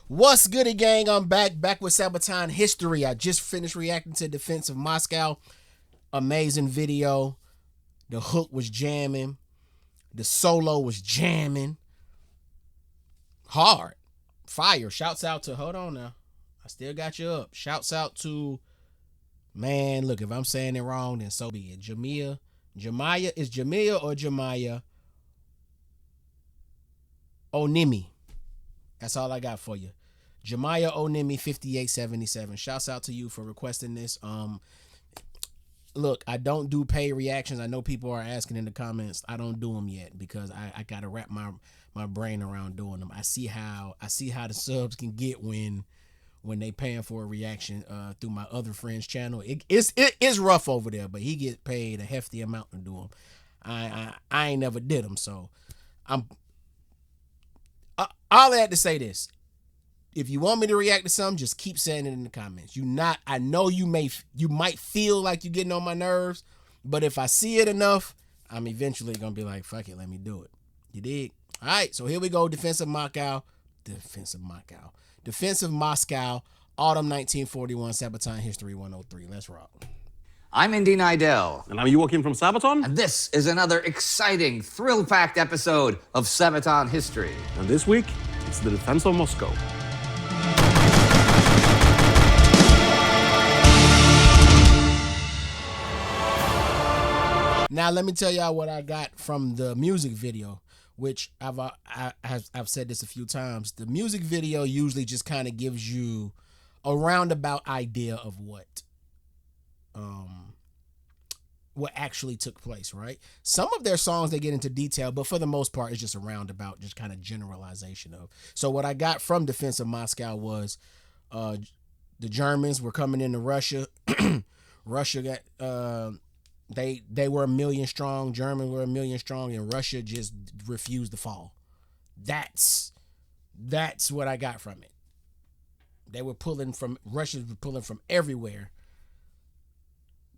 What's goody, gang? I'm back with Sabaton history. I just finished reacting to Defense of Moscow. Amazing video. The hook was jamming. The solo was jamming. Hard. Fire. Shouts out to, hold on now. I still got you up. Shouts out to, man, look, if I'm saying it wrong, then so be it. Jamia. Is Jamia or Jamaya? Onimi. That's all I got for you. Jamaya Onimi 5877. Shouts out to you for requesting this. Look, I don't do paid reactions. I know people are asking in the comments. I don't do them yet because I gotta wrap my brain around doing them. I see how the subs can get when they paying for a reaction through my other friend's channel. It's rough over there, but he gets paid a hefty amount to do them. I ain't never did them, so all I had to say this. If you want me to react to something, just keep saying it in the comments. I know you might feel like you're getting on my nerves, but if I see it enough, I'm eventually gonna be like, fuck it, let me do it. You dig? All right, so here we go. Defense of Moscow, Autumn 1941, Sabaton History 103. Let's rock. I'm Indy Nidell. And I'm Joaquin from Sabaton. And this is another exciting, thrill-packed episode of Sabaton History. And this week, it's the defense of Moscow. Now, let me tell y'all what I got from the music video, which I've said this a few times. The music video usually just kind of gives you a roundabout idea of what actually took place, right? Some of their songs, they get into detail, but for the most part, it's just a roundabout, just kind of generalization of. So what I got from Defense of Moscow was the Germans were coming into Russia. Russia got... They were 1 million strong. Germans were 1 million strong, and Russia just refused to fall. That's what I got from it. Russians were pulling from everywhere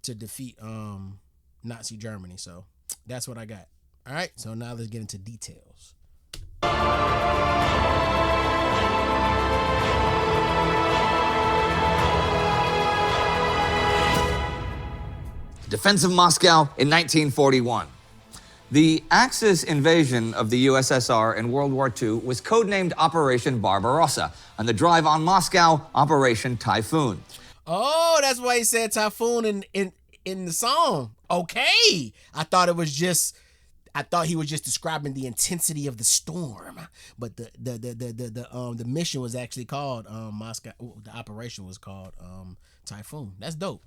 to defeat Nazi Germany. So that's what I got. All right. So now let's get into details. Defense of Moscow in 1941. The Axis invasion of the USSR in World War II was codenamed Operation Barbarossa, and the drive on Moscow, Operation Typhoon. Oh, that's why he said typhoon in the song. Okay. I thought he was just describing the intensity of the storm, but the mission was actually called Moscow. The operation was called Typhoon. That's dope.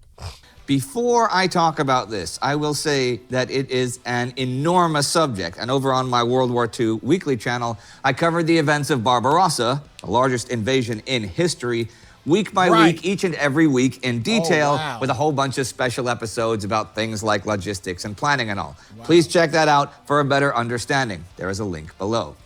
Before I talk about this, I will say that it is an enormous subject, and over on my World War II weekly channel, I covered the events of Barbarossa, the largest invasion in history, week by week, each and every week in detail, with a whole bunch of special episodes about things like logistics and planning and all. Please check that out for a better understanding. There is a link below.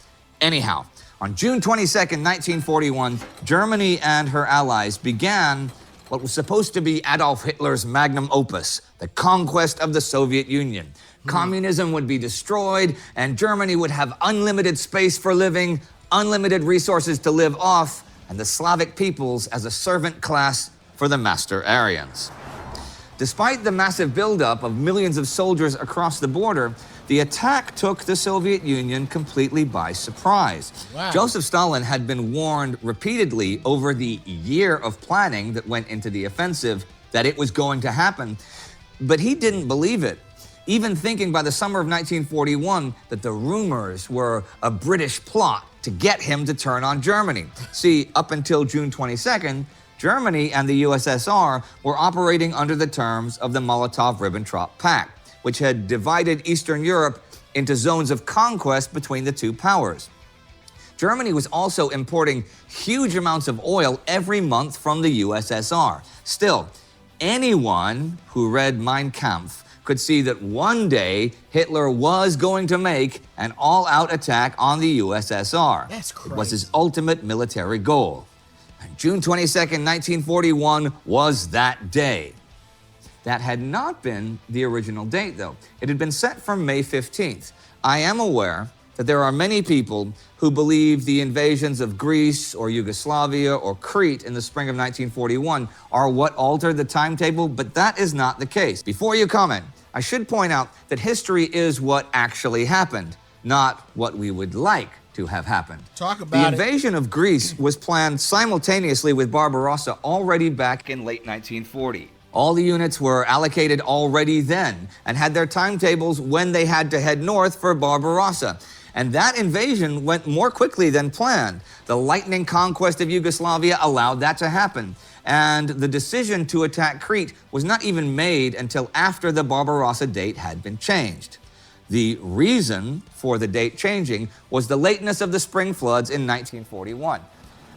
Anyhow, on June 22nd, 1941, Germany and her allies began what was supposed to be Adolf Hitler's magnum opus, the conquest of the Soviet Union. Communism would be destroyed, and Germany would have unlimited space for living, unlimited resources to live off, and the Slavic peoples as a servant class for the master Aryans. Despite the massive buildup of millions of soldiers across the border, the attack took the Soviet Union completely by surprise. Joseph Stalin had been warned repeatedly over the year of planning that went into the offensive that it was going to happen, but he didn't believe it, even thinking by the summer of 1941 that the rumors were a British plot to get him to turn on Germany. See, up until June 22nd, Germany and the USSR were operating under the terms of the Molotov-Ribbentrop Pact, which had divided Eastern Europe into zones of conquest between the two powers. Germany was also importing huge amounts of oil every month from the USSR. Still, anyone who read Mein Kampf could see that one day Hitler was going to make an all-out attack on the USSR. That's crazy. It was his ultimate military goal. And June 22nd, 1941 was that day. That had not been the original date, though. It had been set for May 15th. I am aware that there are many people who believe the invasions of Greece or Yugoslavia or Crete in the spring of 1941 are what altered the timetable, but that is not the case. Before you comment, I should point out that history is what actually happened, not what we would like to have happened. Talk about The invasion of Greece was planned simultaneously with Barbarossa already back in late 1940. All the units were allocated already then and had their timetables when they had to head north for Barbarossa. And that invasion went more quickly than planned. The lightning conquest of Yugoslavia allowed that to happen. And the decision to attack Crete was not even made until after the Barbarossa date had been changed. The reason for the date changing was the lateness of the spring floods in 1941.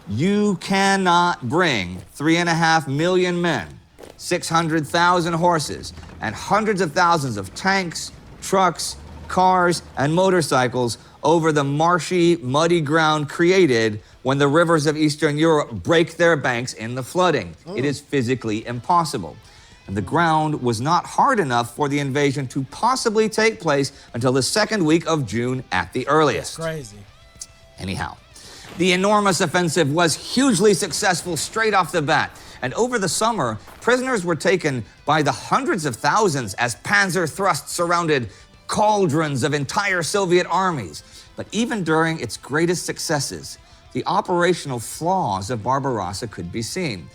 You cannot bring 3.5 million men, 600,000 horses, and hundreds of thousands of tanks, trucks, cars, and motorcycles over the marshy, muddy ground created when the rivers of Eastern Europe break their banks in the flooding. It is physically impossible. And the ground was not hard enough for the invasion to possibly take place until the second week of June at the earliest. Crazy. Anyhow, the enormous offensive was hugely successful straight off the bat. And over the summer, prisoners were taken by the hundreds of thousands as panzer thrusts surrounded cauldrons of entire Soviet armies. But even during its greatest successes, the operational flaws of Barbarossa could be seen.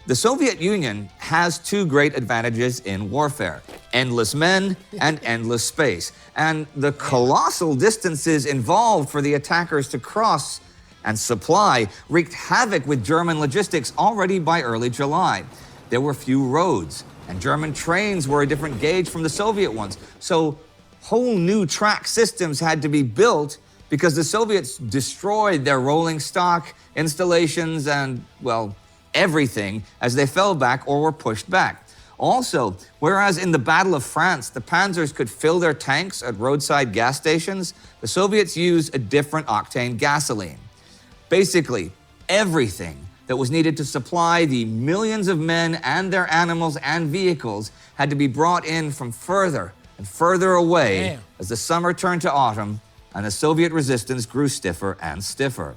The Soviet Union has two great advantages in warfare: endless men and endless space. And the colossal distances involved for the attackers to cross and supply wreaked havoc with German logistics already by early July. There were few roads, and German trains were a different gauge from the Soviet ones. So whole new track systems had to be built because the Soviets destroyed their rolling stock, installations, and, well, everything as they fell back or were pushed back. Also, whereas in the Battle of France, the panzers could fill their tanks at roadside gas stations, the Soviets used a different octane gasoline. Basically, everything that was needed to supply the millions of men and their animals and vehicles had to be brought in from further and further away as the summer turned to autumn and the Soviet resistance grew stiffer and stiffer.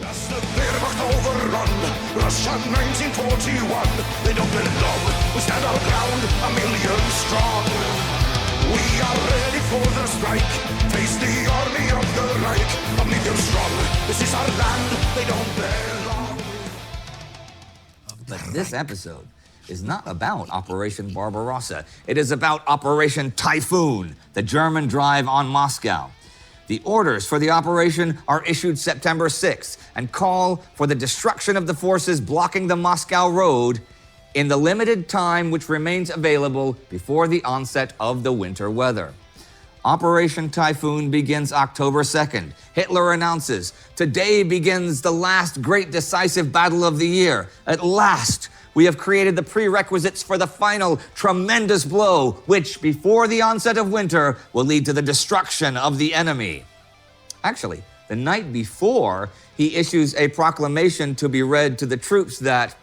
As the Wehrmacht overrun, Russia 1941, they don't belong, we stand our ground, 1 million strong. We are ready for the strike, face the army of the Reich, 1 million strong, this is our land, they don't belong. But this episode is not about Operation Barbarossa. It is about Operation Typhoon, the German drive on Moscow. The orders for the operation are issued September 6th and call for the destruction of the forces blocking the Moscow road in the limited time which remains available before the onset of the winter weather. Operation Typhoon begins October 2nd. Hitler announces, "Today begins the last great decisive battle of the year. At last, we have created the prerequisites for the final tremendous blow, which, before the onset of winter, will lead to the destruction of the enemy." Actually, the night before, he issues a proclamation to be read to the troops that,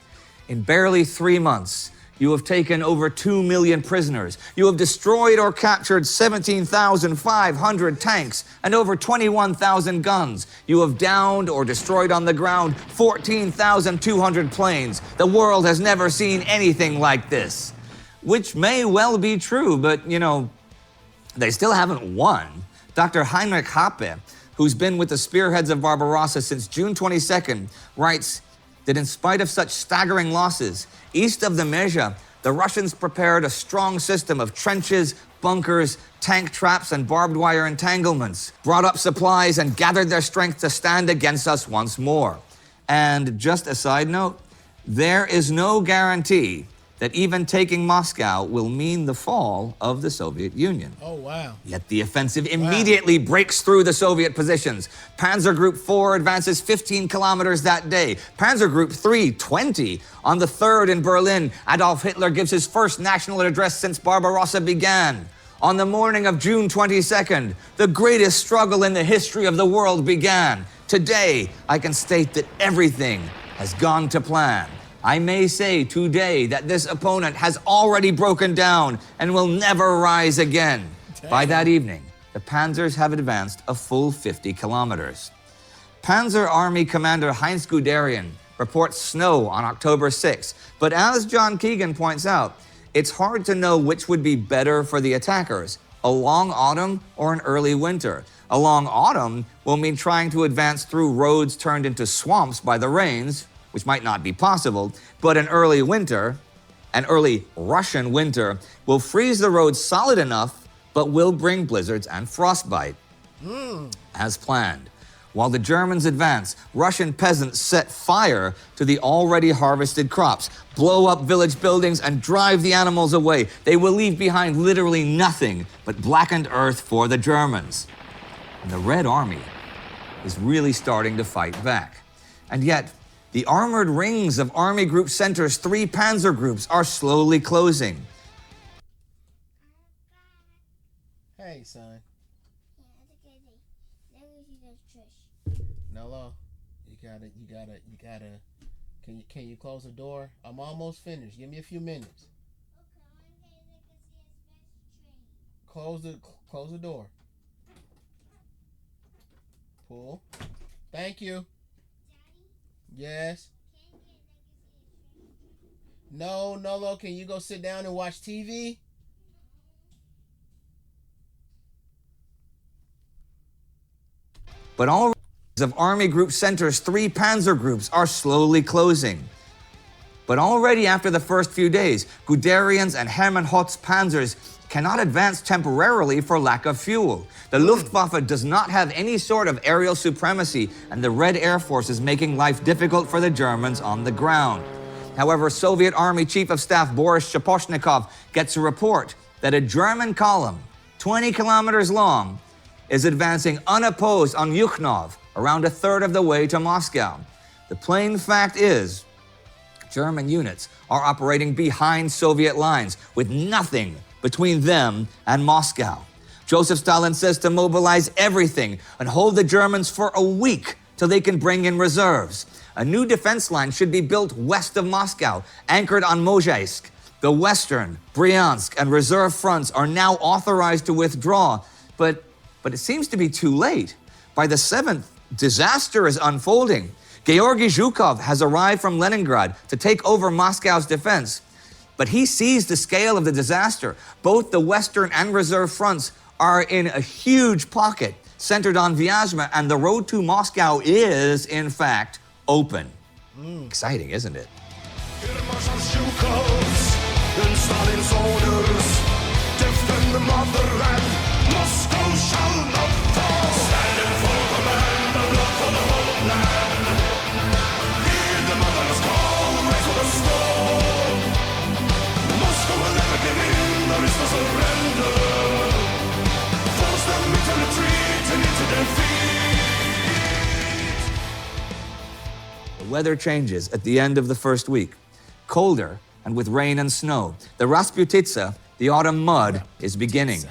in barely 3 months, you have taken over 2 million prisoners. You have destroyed or captured 17,500 tanks and over 21,000 guns. You have downed or destroyed on the ground 14,200 planes. The world has never seen anything like this. Which may well be true, but, they still haven't won. Dr. Heinrich Happe, who's been with the spearheads of Barbarossa since June 22nd, writes that in spite of such staggering losses, east of the Meja, the Russians prepared a strong system of trenches, bunkers, tank traps, and barbed wire entanglements, brought up supplies, and gathered their strength to stand against us once more. And just a side note, there is no guarantee that even taking Moscow will mean the fall of the Soviet Union. Oh, wow. Yet the offensive immediately breaks through the Soviet positions. Panzer Group 4 advances 15 kilometers that day. Panzer Group 3, 20. On the 3rd in Berlin, Adolf Hitler gives his first national address since Barbarossa began. On the morning of June 22nd, the greatest struggle in the history of the world began. Today, I can state that everything has gone to plan. I may say today that this opponent has already broken down and will never rise again. By that evening, the panzers have advanced a full 50 kilometers. Panzer Army Commander Heinz Guderian reports snow on October 6, but as John Keegan points out, it's hard to know which would be better for the attackers, a long autumn or an early winter. A long autumn will mean trying to advance through roads turned into swamps by the rains, which might not be possible, but an early Russian winter, will freeze the roads solid enough, but will bring blizzards and frostbite. As planned. While the Germans advance, Russian peasants set fire to the already harvested crops, blow up village buildings, and drive the animals away. They will leave behind literally nothing but blackened earth for the Germans. And the Red Army is really starting to fight back. And yet, the armored rings of Army Group Center's 3 panzer groups are slowly closing. Hey, son. Nolo, you gotta. Can you close the door? I'm almost finished. Give me a few minutes. Close the door. Pull. Thank you. Yes. No, Nolo, can you go sit down and watch TV? But all of Army Group Center's 3 panzer groups are slowly closing. But already after the first few days, Guderian's and Hermann Hoth's panzers cannot advance temporarily for lack of fuel. The Luftwaffe does not have any sort of aerial supremacy, and the Red Air Force is making life difficult for the Germans on the ground. However, Soviet Army Chief of Staff Boris Shaposhnikov gets a report that a German column, 20 kilometers long, is advancing unopposed on Yukhnov, around a third of the way to Moscow. The plain fact is, German units are operating behind Soviet lines with nothing between them and Moscow. Joseph Stalin says to mobilize everything and hold the Germans for a week till they can bring in reserves. A new defense line should be built west of Moscow, anchored on Mozhaisk. The Western, Bryansk, and reserve fronts are now authorized to withdraw, but it seems to be too late. By the 7th, disaster is unfolding. Georgy Zhukov has arrived from Leningrad to take over Moscow's defense, but he sees the scale of the disaster. Both the Western and reserve fronts are in a huge pocket centered on Vyazma, and the road to Moscow is, in fact, open. Exciting, isn't it? And Stalin's orders defend the motherland. Moscow shall not fall. Standing for command, the blood for the homeland. Hear the mother's call, rise for the storm. Moscow will never give in, there is no surrender. Force them into retreat and into defeat. The weather changes at the end of the first week. Colder, and with rain and snow. The Rasputitsa, the autumn mud, is beginning.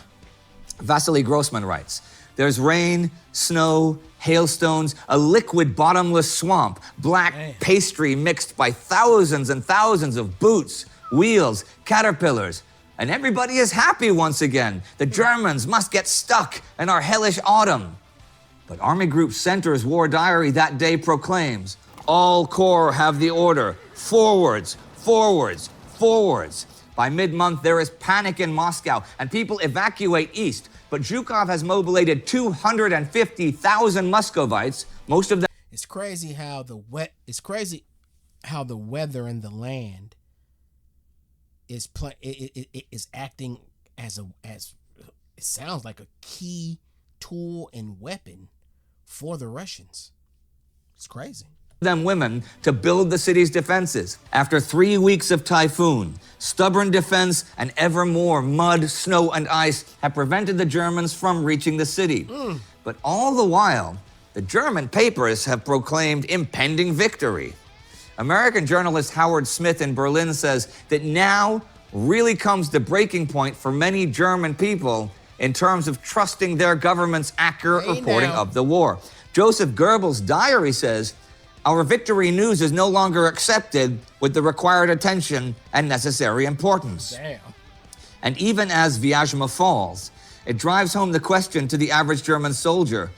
Vasily Grossman writes, there's rain, snow, hailstones, a liquid bottomless swamp, black pastry mixed by thousands and thousands of boots, wheels, caterpillars, and everybody is happy once again. The Germans must get stuck in our hellish autumn. But Army Group Center's war diary that day proclaims, all corps have the order, forwards, forwards, forwards. By mid-month, there is panic in Moscow, and people evacuate east. But Zhukov has mobilized 250,000 Muscovites, most of them. It's crazy how the weather and the land is is acting as it sounds like a key tool and weapon for the Russians. It's crazy. Them women to build the city's defenses. After 3 weeks of typhoon, stubborn defense and ever more mud, snow, and ice have prevented the Germans from reaching the city. But all the while, the German papers have proclaimed impending victory. American journalist Howard Smith in Berlin says that now really comes the breaking point for many German people in terms of trusting their government's accurate reporting of the war. Joseph Goebbels' diary says, our victory news is no longer accepted with the required attention and necessary importance. Damn. And even as Vyazma falls, It drives home the question to the average German soldier.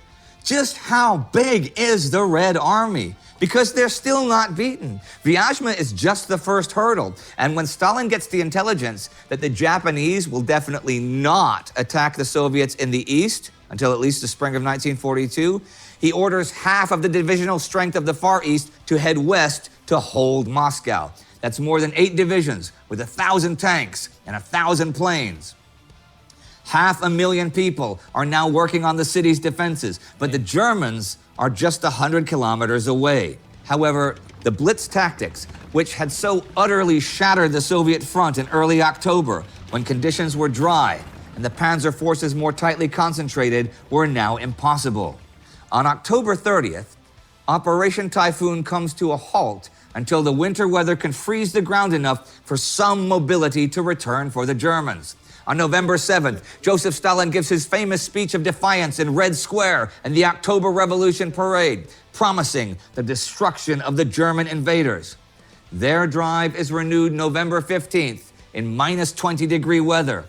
Just how big is the Red Army? Because they're still not beaten. Vyazma is just the first hurdle. And when Stalin gets the intelligence that the Japanese will definitely not attack the Soviets in the east until at least the spring of 1942, he orders half of the divisional strength of the Far East to head west to hold Moscow. That's more than 8 divisions with 1,000 tanks and 1,000 planes. 500,000 people are now working on the city's defenses, but the Germans are just 100 kilometers away. However, the Blitz tactics, which had so utterly shattered the Soviet front in early October when conditions were dry and the panzer forces more tightly concentrated, were now impossible. On October 30th, Operation Typhoon comes to a halt until the winter weather can freeze the ground enough for some mobility to return for the Germans. On November 7th, Joseph Stalin gives his famous speech of defiance in Red Square and the October Revolution Parade, promising the destruction of the German invaders. Their drive is renewed November 15th in minus 20-degree weather.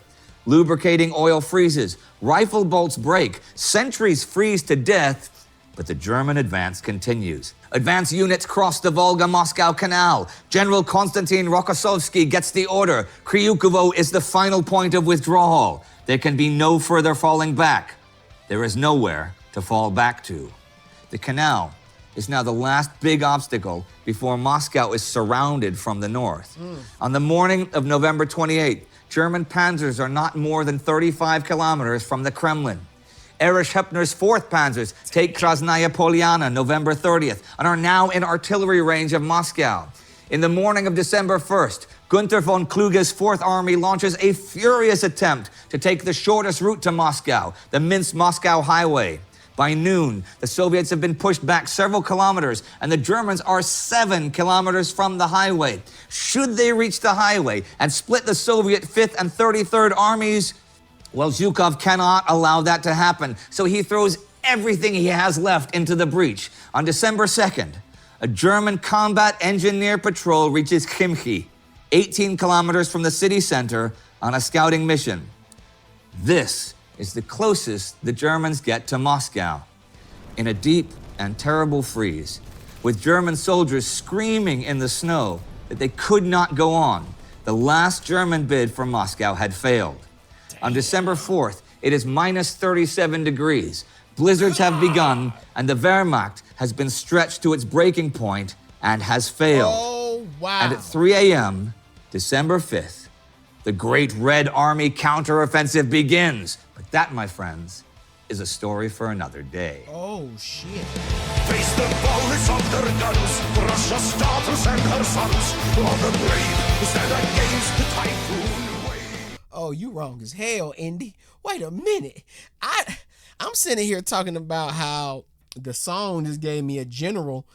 Lubricating oil freezes, rifle bolts break, sentries freeze to death, but the German advance continues. Advance units cross the Volga-Moscow Canal. General Konstantin Rokossovsky gets the order. Kryukovo is the final point of withdrawal. There can be no further falling back. There is nowhere to fall back to. The canal is now the last big obstacle before Moscow is surrounded from the north. On the morning of November 28, German panzers are not more than 35 kilometers from the Kremlin. Erich Hepner's 4th Panzers take Krasnaya Polyana November 30th and are now in artillery range of Moscow. In the morning of December 1st, Gunther von Kluge's 4th Army launches a furious attempt to take the shortest route to Moscow, the Minsk-Moscow Highway. By noon, the Soviets have been pushed back several kilometers and the Germans are 7 kilometers from the highway. Should they reach the highway and split the Soviet 5th and 33rd Armies, well, Zhukov cannot allow that to happen, so he throws everything he has left into the breach. On December 2nd, a German combat engineer patrol reaches Khimki, 18 kilometers from the city center, on a scouting mission. This is the closest the Germans get to Moscow. In a deep and terrible freeze, with German soldiers screaming in the snow that they could not go on, the last German bid for Moscow had failed. On December 4th, it is minus 37 degrees. Blizzards have begun, and the Wehrmacht has been stretched to its breaking point and has failed. Oh, wow. And at 3 a.m., December 5th, the Great Red Army counteroffensive begins. But that, my friends, is a story for another day. Oh, shit. Face the bullets of their guns, Russia's daughters and her sons, all the brave who stand against the typhoon wave. Oh, you wrong as hell, Indy. Wait a minute. I'm sitting here talking about how the song just gave me a general.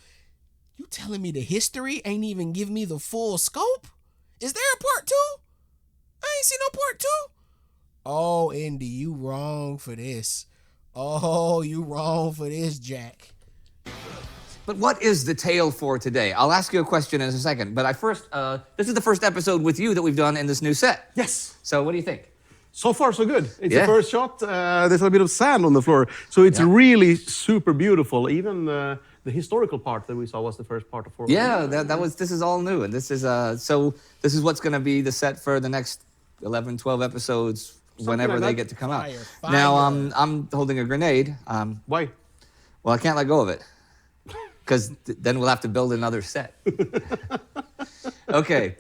You telling me the history ain't even give me the full scope? Is there a part 2? I ain't seen no part 2. Oh, Indy, you wrong for this. Oh, you wrong for this, Jack. But what is the tale for today? I'll ask you a question in a second, but this is the first episode with you that we've done in this new set. Yes. So what do you think? So far, so good. It's Yeah. the first shot. There's a bit of sand on the floor. So it's really super beautiful. Even the historical part that we saw was the first part of 4. Yeah, this is all new. And this is this is what's going to be the set for the next 11, 12 episodes whenever like they that. get to come out. Fire. Now, I'm holding a grenade. Why? Well, I can't let go of it because then we'll have to build another set. Okay,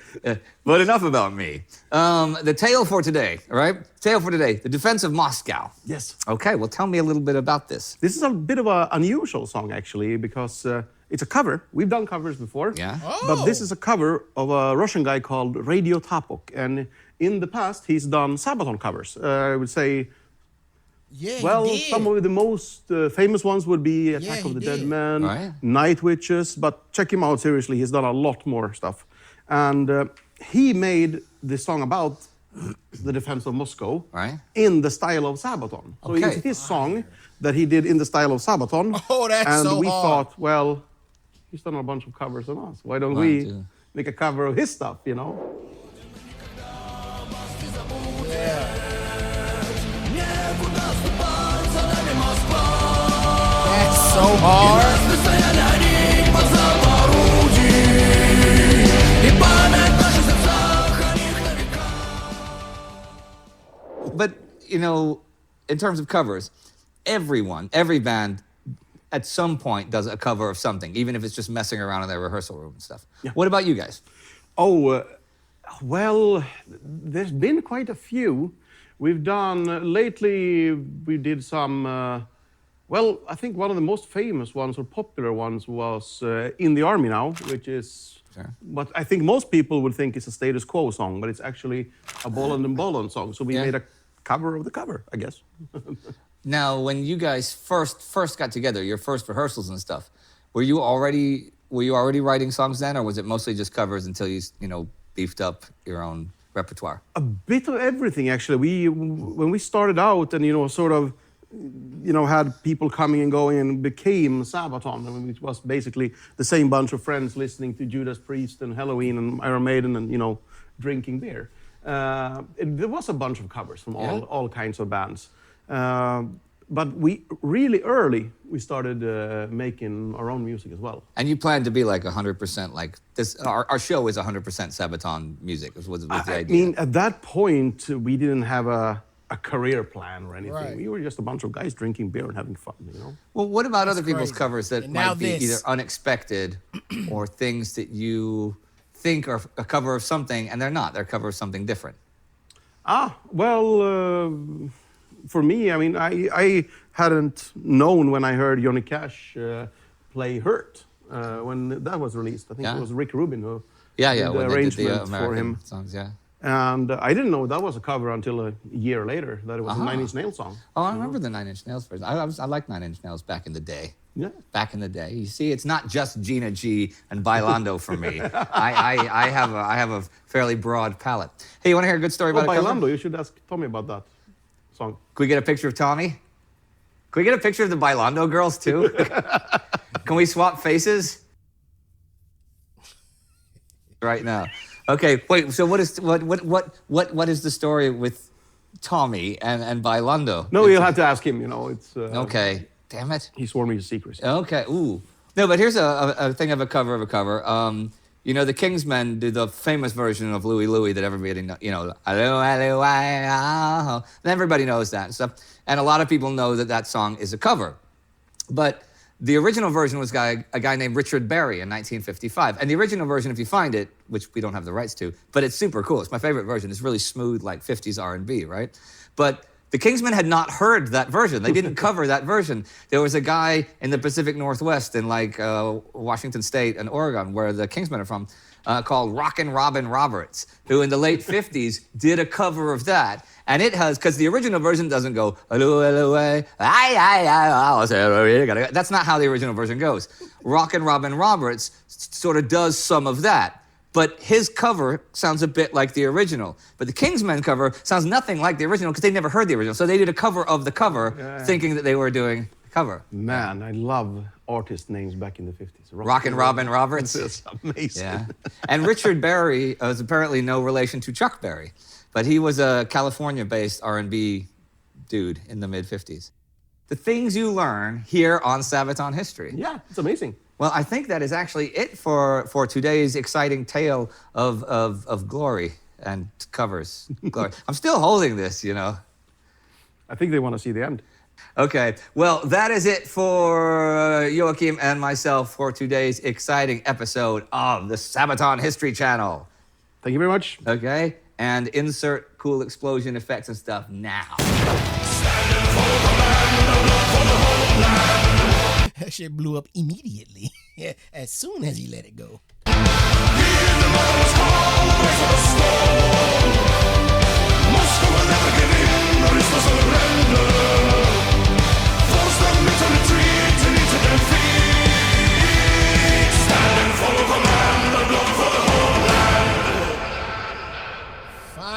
but enough about me. The tale for today, all right? Tale for today, the defense of Moscow. Yes. Okay, well, tell me a little bit about this. This is a bit of an unusual song, actually, because it's a cover. We've done covers before. Yeah. But this is a cover of a Russian guy called Radio Tapok. And in the past, he's done Sabaton covers. I would say, Yeah, well, he did. some of the most famous ones would be Attack he of the did. Dead Men, Right. Night Witches, but check him out, seriously. He's done a lot more stuff. And he made the song about the defense of Moscow Right. in the style of Sabaton. So Okay. it's his song that he did in the style of Sabaton. Oh, that's and so we hard. thought, well, he's done a bunch of covers on us. Why don't Why we don't- make a cover of his stuff, you know? so hard. But, you know, in terms of covers, every band at some point does a cover of something, even if it's just messing around in their rehearsal room and stuff. Yeah. What about you guys? Oh, well, there's been quite a few. We've done, lately, we did some, well, I think one of the most famous ones or popular ones was In the Army Now, which is what I think most people would think is a Status Quo song, but it's actually a Bolland and Bolland song. So we made a cover of the cover, I guess. Now, when you guys first got together, your first rehearsals and stuff, were you already writing songs then, or was it mostly just covers until you beefed up your own repertoire? A bit of everything, actually. When we started out and sort of had people coming and going and became Sabaton, which was basically the same bunch of friends listening to Judas Priest and Halloween and Iron Maiden and drinking beer. There was a bunch of covers from all kinds of bands. But really early, we started making our own music as well. And you planned to be like 100% like this. Our show is 100% Sabaton music, was the idea. I mean, at that point, we didn't have a career plan or anything. Right. We were just a bunch of guys drinking beer and having fun, Well, what about That's other people's crazy. covers that And might now be either unexpected or things that you think are a cover of something and they're not? They're a cover of something different. Well, for me, I mean, I hadn't known when I heard Johnny Cash play Hurt when that was released. I think it was Rick Rubin who did the when they did the arrangement for him. songs, And I didn't know that was a cover until a year later, that it was a Nine Inch Nails song. Oh, I remember the Nine Inch Nails version. I liked Nine Inch Nails back in the day. Yeah. Back in the day. You see, it's not just Gina G and Bailando for me. I have a fairly broad palette. Hey, you want to hear a good story about a cover? Bailando, you should ask Tommy about that song. Can we get a picture of Tommy? Can we get a picture of the Bailando girls too? Can we swap faces? Right now. Okay, wait, so what is the story with Tommy and Bailando? No, you'll have to ask him, it's... Okay, damn it. He swore me to secrecy. Okay, ooh. No, but here's a thing of a cover. The Kingsmen do the famous version of Louie Louie that everybody knows, hello, hello, and everybody knows that and stuff. And a lot of people know that song is a cover. But the original version was a guy named Richard Berry in 1955. And the original version, if you find it, which we don't have the rights to, but it's super cool. It's my favorite version. It's really smooth, like 50s R&B, right? But the Kingsmen had not heard that version. They didn't cover that version. There was a guy in the Pacific Northwest in Washington State and Oregon, where the Kingsmen are from, called Rockin' Robin Roberts, who in the late 50s did a cover of that. And it has, because the original version doesn't go, hello, hello, that's not how the original version goes. Rockin' Robin Roberts sort of does some of that. But his cover sounds a bit like the original. But the Kingsmen cover sounds nothing like the original because they never heard the original. So they did a cover of the cover, thinking that they were doing a cover. Man, I love artist names back in the 50s. Rockin' Robin Roberts. That's amazing. Yeah. And Richard Berry was apparently no relation to Chuck Berry. But he was a California-based R&B dude in the mid-50s. The things you learn here on Sabaton History. Yeah, it's amazing. Well, I think that is actually it for today's exciting tale of glory and covers. Glory. I'm still holding this, I think they want to see the end. Okay, well, that is it for Joachim and myself for today's exciting episode of the Sabaton History Channel. Thank you very much. Okay, and insert cool explosion effects and stuff now. That shit blew up immediately, as soon as he let it go.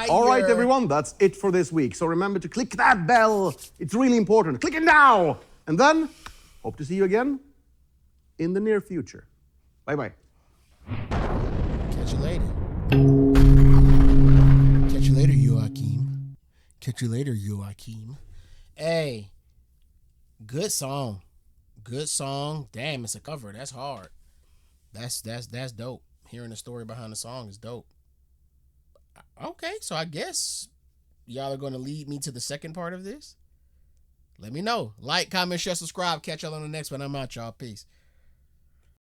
All right, everyone, that's it for this week. So remember to click that bell. It's really important. Click it now. And then, hope to see you again in the near future. Bye-bye. Catch you later. Catch you later, Joachim. Catch you later, Joachim. Hey, good song. Good song. Damn, it's a cover. That's hard. That's dope. Hearing the story behind the song is dope. Okay, so I guess y'all are gonna lead me to the second part of this. Let me know. Like, comment, share, subscribe. Catch y'all on the next one. I'm out, y'all. Peace.